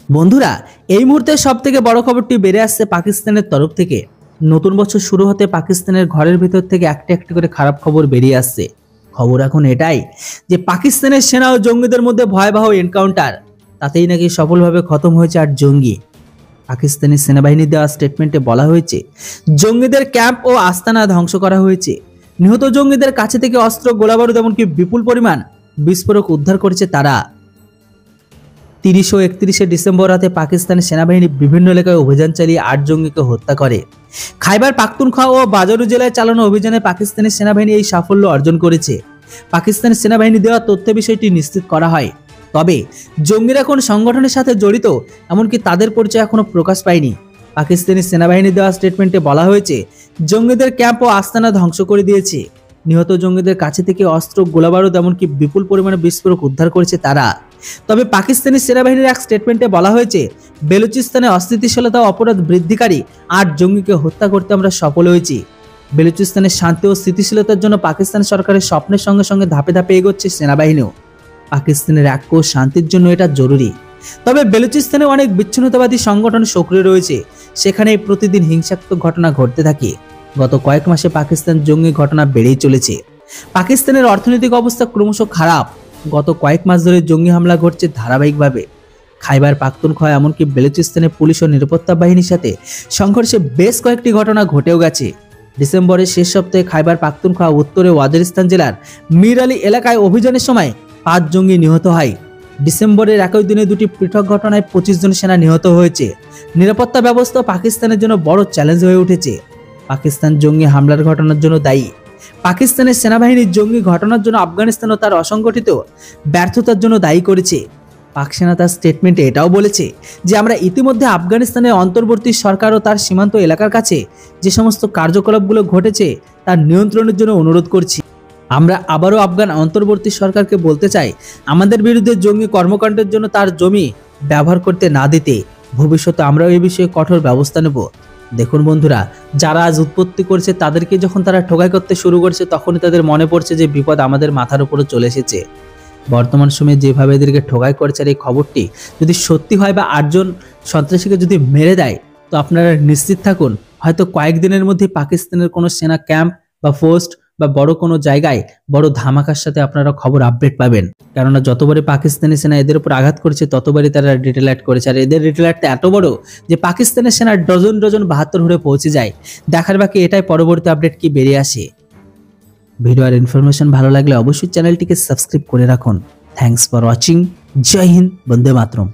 বন্ধুরা, এই মুহূর্তে সবথেকে বড় খবরটি বেড়ে আসছে পাকিস্তানের তরফ থেকে। নতুন বছর শুরু হতে পাকিস্তানের ঘরের ভিতর থেকে একটা একটা করে খারাপ খবর বেরিয়ে আসছে। খবর এখন এটাই যে পাকিস্তানের সেনা ও জঙ্গিদের মধ্যে ভয়াবহ এনকাউন্টার, তাতেই নাকি সফলভাবে খতম হয়েছে 8 জঙ্গি। পাকিস্তানি সেনাবাহিনী দেওয়া স্টেটমেন্টে বলা হয়েছে জঙ্গিদের ক্যাম্প ও আস্তানা ধ্বংস করা হয়েছে। নিহত জঙ্গিদের কাছে থেকে অস্ত্র, গোলাবারুদ এমনকি বিপুল পরিমাণ বিস্ফোরক উদ্ধার করেছে তারা। 30 ও 31 ডিসেম্বর রাতে পাকিস্তানি সেনাবাহিনী বিভিন্ন এলাকায় অভিযান চালিয়ে 8 জঙ্গিকে হত্যা করে। খাইবার পাখতুনখোয়া ও বাজারু জেলায় চালানো অভিযানে পাকিস্তানি সেনাবাহিনী এই সাফল্য অর্জন করেছে। পাকিস্তানি সেনাবাহিনী দেওয়া তথ্য বিষয়টি নিশ্চিত করা হয়। তবে জঙ্গিরা কোন সংগঠনের সাথে জড়িত এমনকি তাদের পরিচয় এখনো প্রকাশ পায়নি। পাকিস্তানি সেনাবাহিনী দেওয়া স্টেটমেন্টে বলা হয়েছে জঙ্গিদের ক্যাম্প ও আস্তানা ধ্বংস করে দিয়েছে। নিহত জঙ্গিদের কাছে থেকে অস্ত্র, গোলাবারুদ এমনকি বিপুল পরিমাণে বিস্ফোরক উদ্ধার করেছে তারা। তবে পাকিস্তানি সেনাবাহিনীর এক স্টেটমেন্টে বলা হয়েছে বেলুচিস্তানে অস্থিতিশীলতা ও অপরাধ বৃদ্ধিকারী 8 জঙ্গিকে হত্যা করতে আমরা সফল হয়েছি। বেলুচিস্তানের শান্তি ও স্থিতিশীলতার জন্য পাকিস্তান সরকারের স্বপ্নের সঙ্গে সঙ্গে ধাপে ধাপে এগোচ্ছে সেনাবাহিনীও। পাকিস্তানের ঐক্য ও শান্তির জন্য এটা জরুরি। তবে বেলুচিস্তানে অনেক বিচ্ছিন্নতাবাদী সংগঠন সক্রিয় রয়েছে, সেখানে প্রতিদিন হিংসাত্মক ঘটনা ঘটতে থাকে। গত কয়েক মাসে পাকিস্তান জঙ্গি ঘটনা বেড়েই চলেছে। পাকিস্তানের অর্থনৈতিক অবস্থা ক্রমশ খারাপ। গত কয়েক মাস ধরে জঙ্গি হামলা ঘটছে ধারাবাহিকভাবে। খাইবার পাখতুনখোয়া এমনকি বেলুচিস্তানে পুলিশ ও নিরাপত্তা বাহিনীর সাথে সংঘর্ষে বেশ কয়েকটি ঘটনা ঘটেও গেছে। ডিসেম্বরের শেষ সপ্তাহে খাইবার পাখতুনখোয়া উত্তরে ওয়াজিরিস্তান জেলার মির আলী এলাকায় অভিযানের সময় 5 জঙ্গি নিহত হয়। ডিসেম্বরের একই দিনে দুটি পৃথক ঘটনায় 25 জন সেনা নিহত হয়েছে। নিরাপত্তা ব্যবস্থা পাকিস্তানের জন্য বড় চ্যালেঞ্জ হয়ে উঠেছে। পাকিস্তান জঙ্গি হামলার ঘটনার জন্য দায়ী। পাকিস্তানের সেনাবাহিনীর জঙ্গি ঘটনার জন্য আফগানিস্তান ও তার অসংগঠিত ব্যর্থতার জন্য দায়ী করেছে। পাক সেনা তার স্টেটমেন্টে এটাও বলেছে যে আমরা ইতিমধ্যে আফগানিস্তানের অন্তর্বর্তী সরকার ও তার সীমান্ত এলাকার কাছে যে সমস্ত কার্যকলাপগুলো ঘটেছে তার নিয়ন্ত্রণের জন্য অনুরোধ করছি। আমরা আবারও আফগান অন্তর্বর্তী সরকারকে বলতে চাই আমাদের বিরুদ্ধে জঙ্গি কর্মকাণ্ডের জন্য তার জমি ব্যবহার করতে না দিতে। ভবিষ্যতে আমরাও এই বিষয়ে কঠোর ব্যবস্থা নেব। দেখুন বন্ধুরা, যারা আজ উৎপত্তি করছে তাদেরকে যখন তারা ঠোকাই করতে শুরু করছে তখনই তাদের মনে পড়ছে যে বিপদ আমাদের মাথার উপরে চলে এসেছে। বর্তমান সময়ে যেভাবে এদেরকে ঠোকাই করছে আর এই খবরটি যদি সত্যি হয় বা 8 জন সন্ত্রাসীকে যদি মেরে দেয় তো আপনারা নিশ্চিত থাকুন হয়তো কয়েকদিনের মধ্যে পাকিস্তানের কোনো সেনা ক্যাম্প বা পোস্ট বা বড় কোনো জায়গায় বড় ধামাকার সাথে আপনারা খবর আপডেট পাবেন। কেননা যতবারই পাকিস্তানি সেনা এদের উপর আঘাত করেছে ততবারই তারা রিটেলাইট করেছে। আর এদের রিটেলাইটটা এত বড় যে পাকিস্তানের সেনা ডজন ডজন 72 হয়ে পৌঁছে যায়। দেখার বাকি এটাই পরবর্তী আপডেট কি বেরিয়ে আসে। ভিডিও আর ইনফরমেশন ভালো লাগলে অবশ্যই চ্যানেলটিকে সাবস্ক্রাইব করে রাখুন। Thanks for watching. জয় হিন্দ, বন্দে মাতরম।